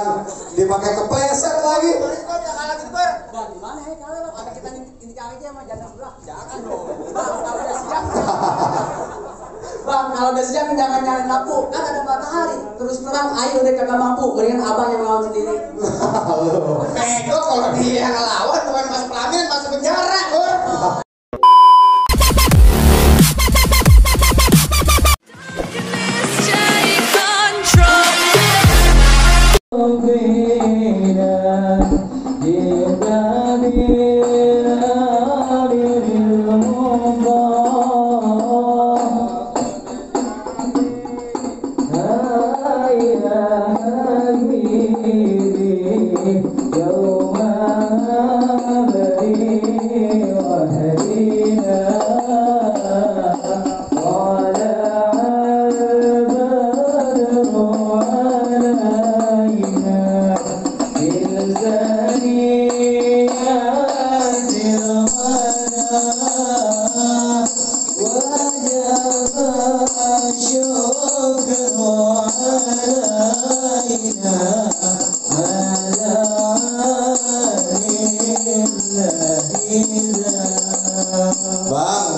Bang, dipakai kepleset lagi. Bang, gimana ya kalau ada kita ini aja sama jangan sebelah. Jangan dong. Bang, kalau udah siang. Bang, kalau udah siang jangan nyalain lampu. Kan ada matahari. Terus terang ayo udah kagak mampu. Mendingan abang yang ngelawan sendiri. Bego kalau dia ngelawan bukan masuk pelaminan, masuk penjara, Bur.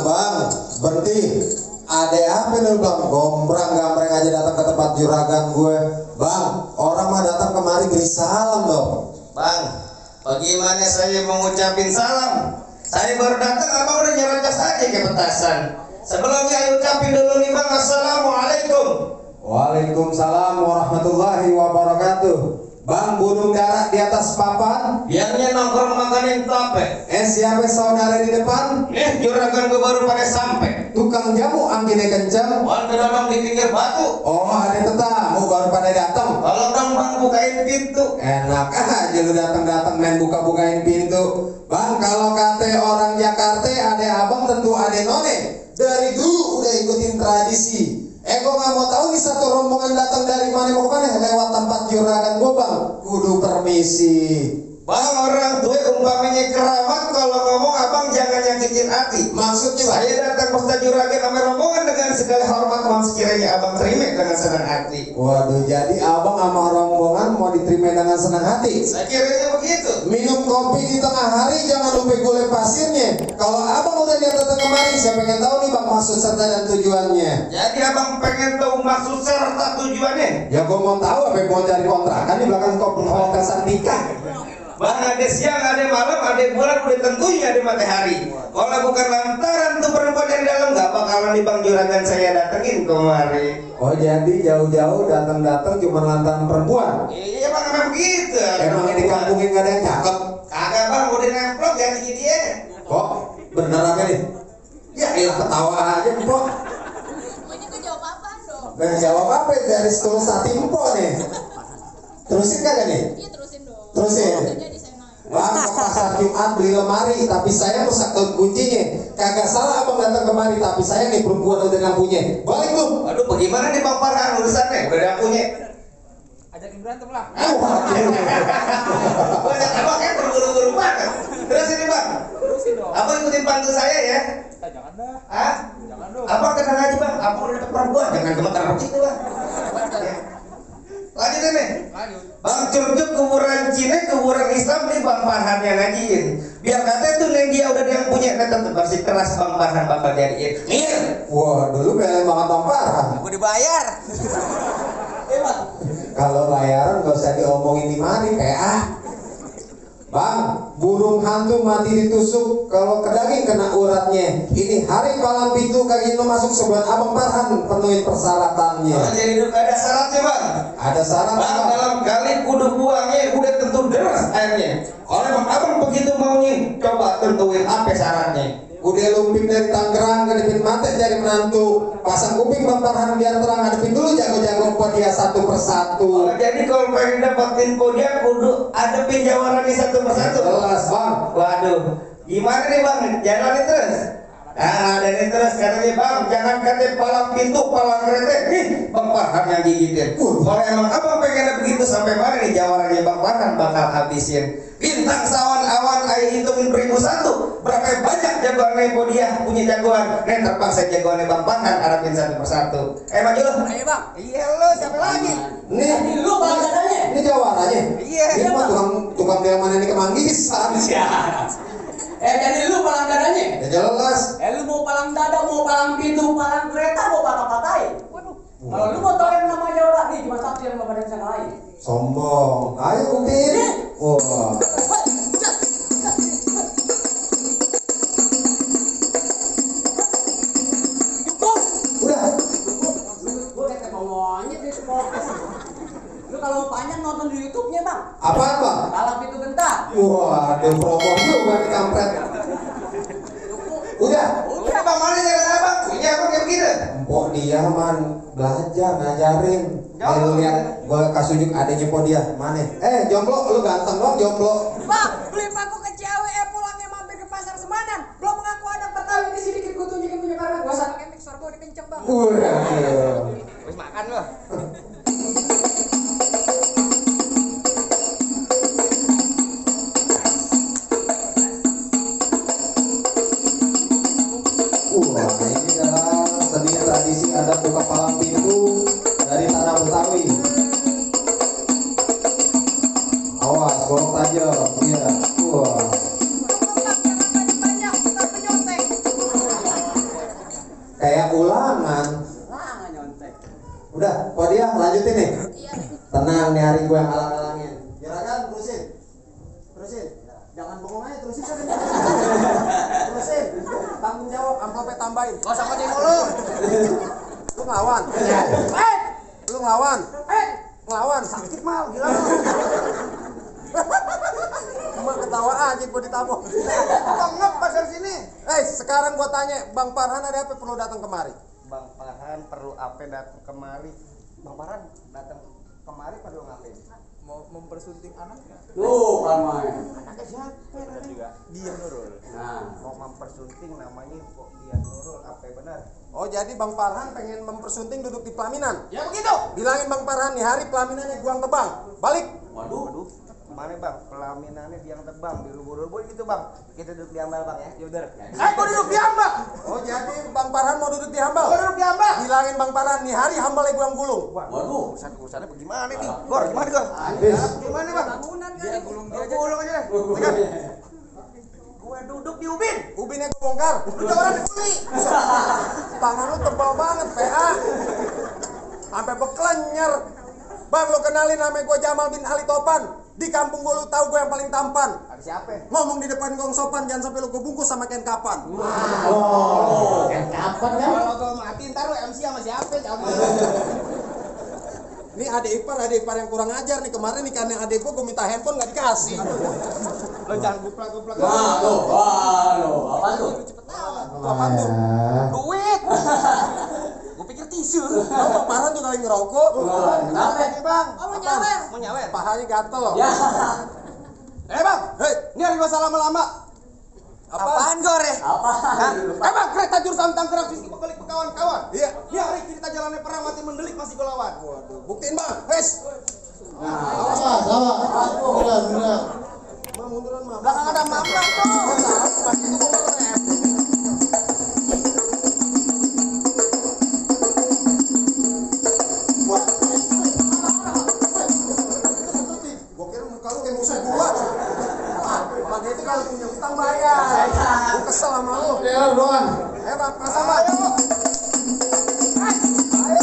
Bang, berhenti. Ada apa nih Bang? Gombrang-gambreng aja datang ke tempat juragan gue. Bang, orang mah datang kemari beri salam dong. Bang, bagaimana saya mau ngucapin salam? Saya baru datang, abang udah nyerocos aja ke petasan. Sebelumnya ayo ucapin dulu nih Bang, assalamualaikum. Waalaikumsalam warahmatullahi wabarakatuh. Bang, bunuh darah di atas papan. Biarnya nongkrong makanin tape. Siapa saudara di depan? Juragan gue baru pada sampai. Tukang jamu anginnya kencang. Warga dodong di pinggir batu. Oh, ada tetamu baru pada datang. Tolong dong Bang, bukain pintu. Enak aja lu datang-datang main buka-bukain pintu. Bang, kalau kata orang Jakarta ada abang tentu ada none. Dari dulu udah ikutin tradisi. Gue nggak mau tahu nih satu rombongan datang dari mana mau kemana lewat tempat juragan gue Bang. Kudu permisi. Bang, orang tua umpamanya keramat, kalau ngomong abang jangan nyakitin hati. Maksudnya Saya datang pesta juragan sama rombongan dengan segala hormat, mohon sekiranya abang terima dengan senang hati. waduh, jadi abang sama rombongan mau diterima dengan senang hati. Saya kiranya begitu. Minum kopi di tengah hari jangan lupa gulai pasirnya. Kalau abang udah lihat datang kemari, saya pengen tahu nih Bang maksud serta dan tujuannya. Jadi abang pengen tahu maksud serta tujuannya? Ya gue mau tahu apa mau cari kontrakan di belakang kosan nikah. Bang, ada siang, ada malam, ada bulan, udah tentunya ada matahari. Kalau bukan lantaran tuh perempuan dari dalam, nggak bakalan di Bang juragan saya datengin kemari. Oh, jadi jauh-jauh datang-datang cuma lantaran perempuan. Iya Bang, emang begitu. Emang di kampungnya nggak ada yang cakep. Kagak Bang, udah nemplok ganti dia. Kok bener apa nih? Ya ilah ketawa aja Mpok. Ini gue jawab apa dong? Gak jawab apa dari setulus hati Mpok nih. Terusin kagak nih? Iya terusin dong. Terusin. Jadi saya Bang, ke pasar Jumat beli lemari, tapi saya rusak kuncinya. Kagak salah abang datang kemari, tapi saya nih perempuan udah punya. Balik lu. Aduh, bagaimana nih Bang Farhan urusannya? Udah ada punya. Ajakin berantem lah. Banyak abang kan terburu-buru banget. Terus ini Bang, Terusin dong. abang ikutin pantu saya ya. Jangan dah. Hah? Jangan dong. Abang tenang aja Bang, abang udah dapet perempuan. Jangan gemetar begitu Bang. Ya. Lanjut nih. Lanjut. Bang Curcuk kuburan Cina, kuburan Islam nih Bang Farhan yang ngajiin. Biar katanya tuh neng dia udah yang punya, tetap masih keras Bang Farhan bakal jadiin. Iya. Wah, dulu belain banget Bang Farhan. Gue dibayar. Kalau bayaran gak usah diomongin di mari, PA. Bang, burung hantu mati ditusuk, kalau ke daging kena uratnya. Ini hari malam pintu kaki itu masuk sebulan abang Farhan penuhin persyaratannya. Oh, jadi udah ada syaratnya Bang. Ada syarat Bang, Bang. dalam kali kudu buangnya udah tentu deras airnya. Oleh Bang abang begitu maunya, coba tentuin apa syaratnya. Udah lumping dari Tangerang, ngadepin mata jadi menantu. Pasang kuping Bang Farhan biar terang, ngadepin dulu jago-jago dia satu persatu. Oh, jadi kalau pengen dapetin dia kudu adepin jawarannya satu persatu. Jelas Bang. Waduh, gimana nih Bang? Jalanin terus. Nah, ada nih terus katanya Bang, jangan katanya palang pintu, palang kereta. Nih, Bang Farhan yang gigitin. Kalau emang abang pengen begitu sampai mana nih jawarannya Bang Farhan bakal habisin. Bintang sawan awan air hitungin 1001. Berapa banyak jam jagoan nih Podia, punya jagoan. Nih terpaksa jagoannya Bang Farhan harapin satu persatu. Maju lu. Ayo bang. Iya lo, siapa lagi? Nih, Lu bang dadanya. ini jawabannya. Iya. Ini mah tukang delman ini kemanggisan. Jadi lu palang dadanya. Ya jelas. Lu mau palang dada, mau palang pintu, palang kereta, mau patah-patahin. Waduh. Kalau lu mau tau yang nama Jawa nih, cuma satu yang gak ada yang lain. Sombong. Ayo buktiin. Wah. Udah. Gue kayak mau monyet nih semua. Lu kalau mau panjang nonton di YouTube-nya bang. Apaan bang? Palang pintu gentar. Wah, ada promo juga nih kampret. Udah. Udah Bang mana jalan abang? Punya abang kayak begitu. Empok dia man belajar ngajarin. Lu lihat gua kasih unjuk adanya po dia. Mana? Jomblo, lu ganteng dong jomblo. Bang, beli paku ke Ciawi, pulangnya mampir ke pasar Semanan. Belum mengaku ada Pertama ini sedikit gue tunjukin punya karena gue sana. pakai mixer gue dikenceng bang. Wis makan lo. Wah, ini adalah seni tradisi adat buka palang pintu dari tanah Betawi. Awas, golok tajam. Iya. Wah. Jangan banyak, kita penyontek. Kayak ulangan. Lah nyontek. Udah, kok dia lanjutin nih. Iya. Tenang nih hari gue yang halang-halangin. Juragan, terusin. Terusin. Jangan bengong aja, terusin kan. Terusin. Tanggung jawab, amplopnya tambahin. Gak usah pakai mulu. Lu ngelawan. Lu ngelawan. Ngelawan, sakit mal, gila lu. Emang ketawa aja gua ditabok. Bangep pasar sini. Sekarang gua tanya, Bang Farhan ada apa perlu datang kemari? Bang Farhan perlu apa datang kemari? Bang Farhan datang kemari perlu ngapain? Mau mempersunting anaknya. Lu ramai. Anaknya siapa? Juga dia Nurul. Nah. Mau mempersunting namanya kok dia Nurul, apa benar? Oh jadi Bang Farhan pengen mempersunting duduk di pelaminan? Ya begitu. Bilangin Bang Farhan nih hari pelaminannya gua yang tebang. Balik. Waduh. Kemana bang? Pelaminannya biang tebang, dilubur-lubur gitu bang. Kita duduk di ambal bang ya. Ya benar. Gua duduk di ambal. Oh jadi Bang Farhan mau duduk di hambal? Gua duduk di ambal. Bilangin Bang Farhan nih hari hambalnya gua yang gulung. Waduh. Urusannya bagaimana nih? Gor, gimana Gor? Habis. Gimana bang? Bangunan Dia kali. gulung dia aja. Gulung aja deh. Gue duduk di ubin. Ubinnya gua bongkar. Udah orang dibeli. Tangan lu tebal banget, PA. Sampai beklenyer. Bang, lu kenalin namanya gua Jamal bin Ali Topan. Di kampung gua lu tahu gua yang paling tampan. Ada siapa? Ngomong di depan gong sopan, jangan sampai lu gua bungkus sama kain kapan. Kalau gue mati ntar lu MC sama siapa? Ini adik ipar yang kurang ajar nih. Kemarin nikahin adik gua minta handphone nggak dikasih. Lo jangan guplak-guplak. Waduh. Apa tuh? Apaan tuh? Duit. Gue pikir tisu. Oh, Bang Farhan juga lagi ngerokok. Kenapa? Bang. Oh mau nyawer. Mau nyawer? Pahanya gatel loh. Ya. Bang. Hei, Ini hari masa lama-lama. apaan? Gor ya? Apa? Bang, kereta jurusan Tanggerang sisi balik ke kawan-kawan. Iya. Ini hari cerita jalannya perang mati mendelik masih gue lawan. Buktiin Bang. Wes. Bang, munduran Bang. Belakang ada mama tuh. Pas itu gua ngerem. Gua kira muka lu kayak musuh gua. Bang itu kalau punya utang bayar. Gua kesel sama lu. Ya doang. Bang, pasang Bang. Ayo.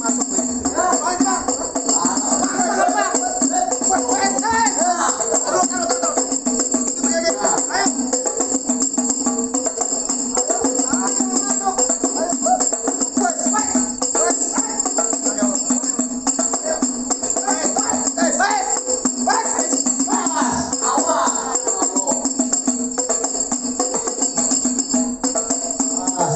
Masuk nih.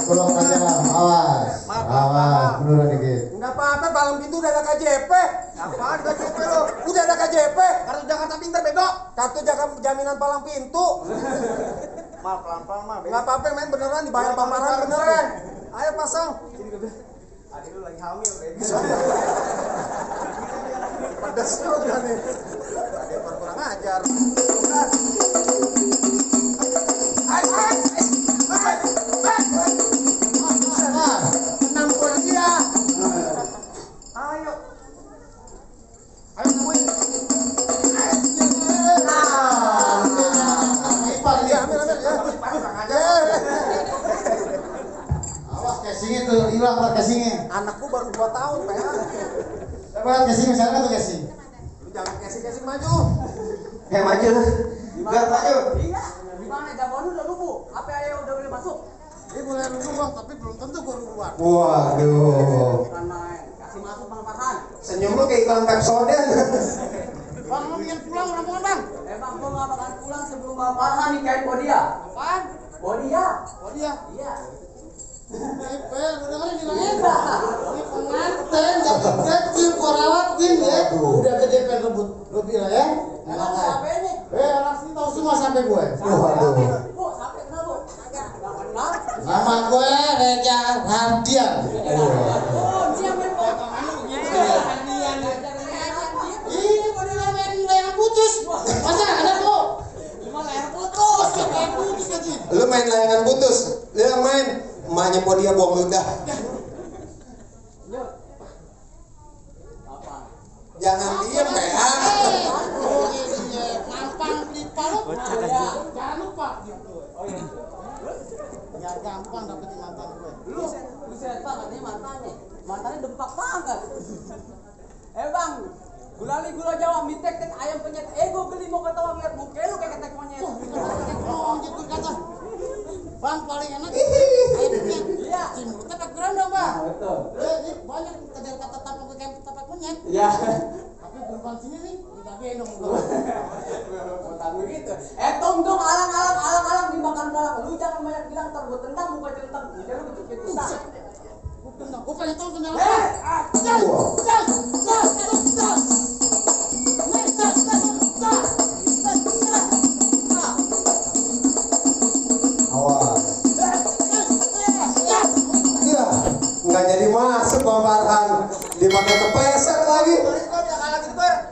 Tolong aja awas. Awas, menurun dikit. Enggak apa-apa, palang pintu udah ada KJP. Apaan KJP lo? Udah ada KJP. Kartu Jakarta Pintar bego. Kartu jaminan palang pintu. Mal pelan-pelan mal. Enggak apa-apa, main beneran dibayar Bang Farhan beneran. Ayo pasang. Adik lu lagi hamil, bego. Pedas juga nih. belajar. Tenang pun dia. Ayo. Ayo temuin. Ipar ini. Ambil ya. Awas casingnya tuh hilang ntar casingnya. Anakku baru 2 tahun, Pak. Coba lihat casingnya misalnya tuh casing. Lu jangan casing maju. Maju. Biar maju. Iya. Gimana jagoan lu udah lubu? Apa ayo udah boleh masuk? Dia boleh dulu bang, tapi belum tentu gua duluan. Waduh. Bukan main. Kasih masuk Bang Farhan. Senyum lu kayak iklan Pepsodent. Bang, lu ingin pulang rombongan bang? Bang, gua nggak bakalan pulang sebelum Bang Farhan nikahin Bodia. Apaan? Bodia. Oh dia. Iya. Lu dengerin bilangnya? Ini pengantin, jadi kecil, gua rawatin ya. Udah gede pengen rebut, lu bilang ya. Emang siapa ini? Orang sini tahu semua sampai gue. Waduh. Bu, sampai kenal bu? Agak. Gak kenal. Nama gue Reja Hardian. Oh, dia main bu. Ini pada main layang putus. Masa ada kok? Cuma layar putus. Layang putus lagi. Lu main layangan putus. Lu yang main emaknya Podia buang ludah. Yuk. Apa? Jangan diem ya. Gampang beli palu. Ya. Jangan lupa. Oh iya. Ya gampang dapetin mantan gue. Lu, buset bang, katanya mantannya. Mantannya dempak banget. Bang, gulali gula Jawa, mie tek tek ayam penyet. Gue geli mau ketawa ngeliat muka lu kayak ketek monyet. Oh, gitu kata. Bang paling enak ayamnya. Iya. Cimur tapak gerondong bang. Betul. Ini banyak kadang kata tapak kayak tapak monyet. Iya. Tapi bukan sini nih, kita gendong. Bukan begitu. Tong alang dimakan belalang. Lu jangan banyak bilang ntar gue tendang muka centang. Jangan lu kecil kita. Gue pengen tahu tentang Awas. Iya. Nggak jadi masuk Bang Farhan. Dipakai kepeser lagi.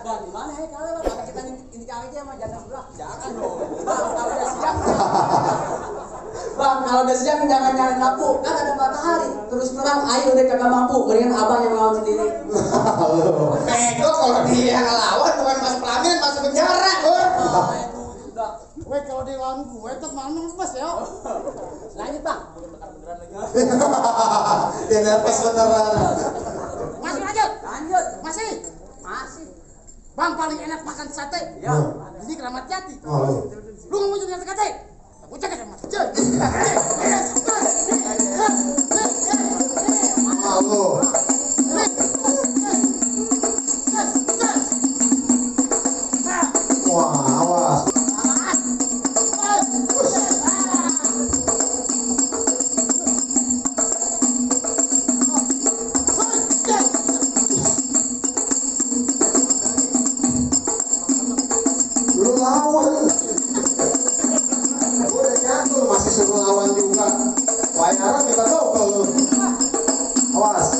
Bang, gimana ya kalau kata kita ini aja sama jangan sebelah. Jangan dong. Bang, kalau udah siang. Bang, kalau udah siang jangan nyalain lampu. Kan ada matahari. Terus terang air udah kagak mampu. Mendingan abang yang ngelawan sendiri. Halo. Bego kalau dia ngelawan bukan masuk pelaminan, masuk penjara, Bur. Sudah. gue kalau di lawan gue tetap malam lepas ya. Lanjut bang. Dia nervous beneran. Masih lanjut. Lanjut. Masih. Masih. Bang paling enak makan sate. Ya. Ini Keramat Jati. Oh. Lu nggak mau jadi sate? Aku cek aja mas. Halo. Wah, awas. Lu lawan. Gua udah jatuh masih suruh lawan juga. Wayaran minta double lu. Awas.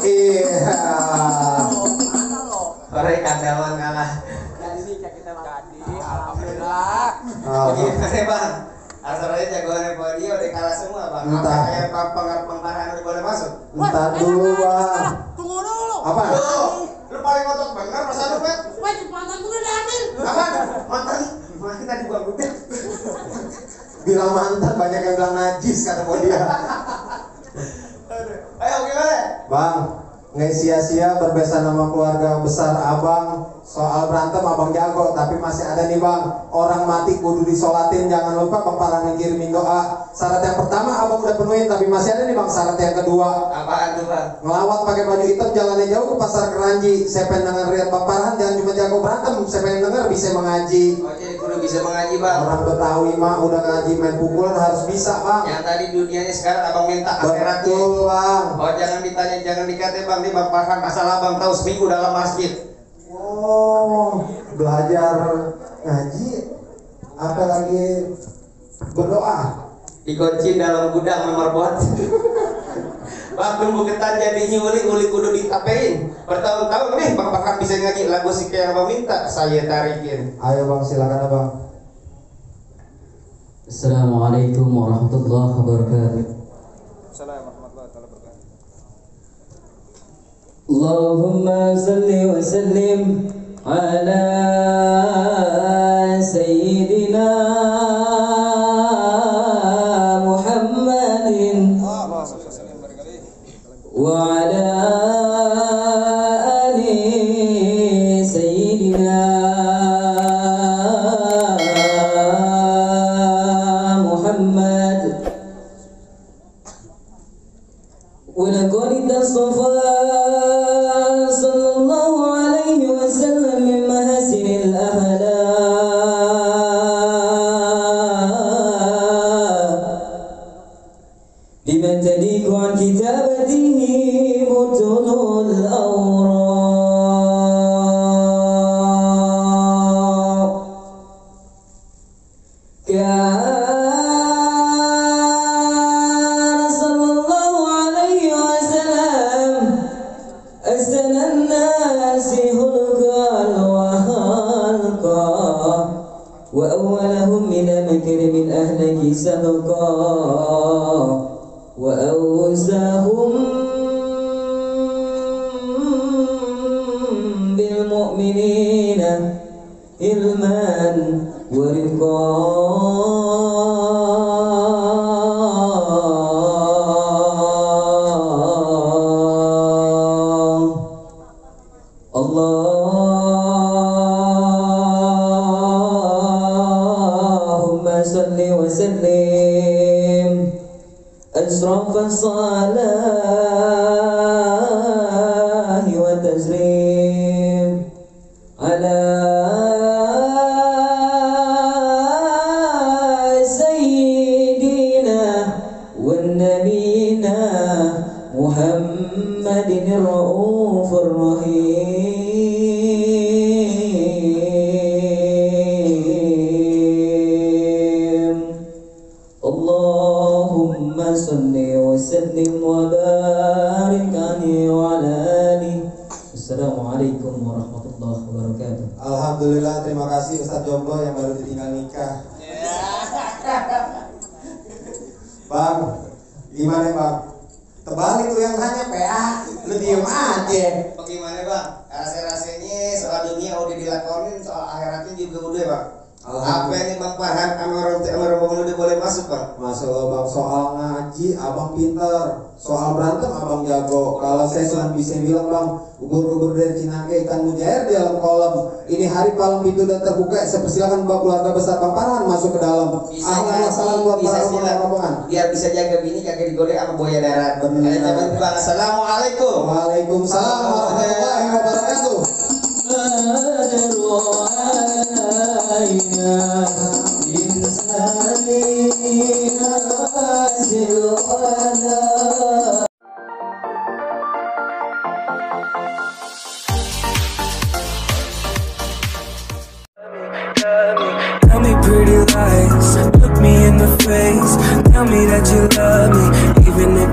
Iya. Mana lo? Korek kandawan kalah. Jadi nikah kita jadi. Alhamdulillah. Gimana bang? Asalnya jagoannya Podia udah kalah semua bang. Entah. Apa kayak pengarahan udah boleh masuk? Entar dulu, Bang. Tunggu dulu. Apa? Lu paling ngotot bener masa lu bet? Wah, mantan gue udah diambil. Apa? Mantan? Mantan tadi gua udah. Bilang mantan banyak yang bilang najis kata Podia. Ayo gimana? Bang, nggak sia-sia berbesan sama keluarga besar abang. Soal berantem abang jago, tapi masih ada nih bang. Orang mati kudu disolatin, jangan lupa Bang Farhan ngirimin doa. Syarat yang pertama abang udah penuhin, tapi masih ada nih bang syarat yang kedua. Apaan tuh bang? Ngelawat pakai baju hitam, jalannya jauh ke pasar Keranji. Saya pengen denger riat Bang Farhan, jangan cuma jago berantem. Saya pengen denger bisa mengaji. Oh jadi kudu bisa mengaji bang. Orang Betawi mah udah ngaji main pukulan harus bisa bang. Yang tadi dunianya sekarang abang minta akhiratnya. Betul bang. Oh jangan ditanya, jangan dikata bang, nih Bang Farhan asal abang tahu seminggu dalam masjid. Oh, belajar ngaji, apalagi berdoa. dikunci dalam gudang memerbot. Bang tunggu ketan jadi uli kudu ditapein. Bertahun-tahun nih Bang Farhan bisa nyanyi lagu si yang Abang minta, saya tarikin. Ayo Bang, silakan Abang. Assalamualaikum warahmatullahi wabarakatuh. Assalamualaikum warahmatullahi wabarakatuh. Allahumma salli wa sallim ala sayyidina Muhammadin wa ala ali sayyidina Muhammad wa laqad tasafa sallallahu alaihi wasallam min mahasinil بمن تليق عن كتابته بطون الأوراق كان صلى الله عليه وسلم أحسن الناس خلقا وخلقا وأولهم من مكرم الأهلك سبقا وأوزاهم بالمؤمنين علما ورفقا اللهم صل وسلم أشرف الصلاة والتسليم على سيدنا والنبينا محمد الرؤوف الرحيم اللهم صل وسلم وبارك عليه وعلى آله. Assalamualaikum warahmatullahi wabarakatuh. Alhamdulillah, terima kasih Ustadz Jomblo yang baru ditinggal nikah. Bang, gimana Bang? Terbalik tuh yang hanya PA, lu diem aja. Bagaimana Bang? Rasa-rasanya soal dunia udah dilakonin, soal akhiratnya juga udah Bang. Apa ini Bang Farhan sama orang udah boleh masuk Bang? Masya Allah Bang, soal ngaji Abang pinter, soal berantem Abang jago. Kalau saya cuma bisa bilang Bang, ubur-ubur dari Cinangke ikan mujair di dalam kolam. Ini hari paling pintu dan terbuka. Saya persilakan Bapak keluarga besar Bang Farhan masuk ke dalam. Ahlan salam buat para rombongan. Biar bisa jaga bini kagak digolek sama buaya darat. Benar. Bang, assalamualaikum. Waalaikumsalam warahmatullahi wabarakatuh. Tell me pretty lies, look me in the face, tell me that you love me, even if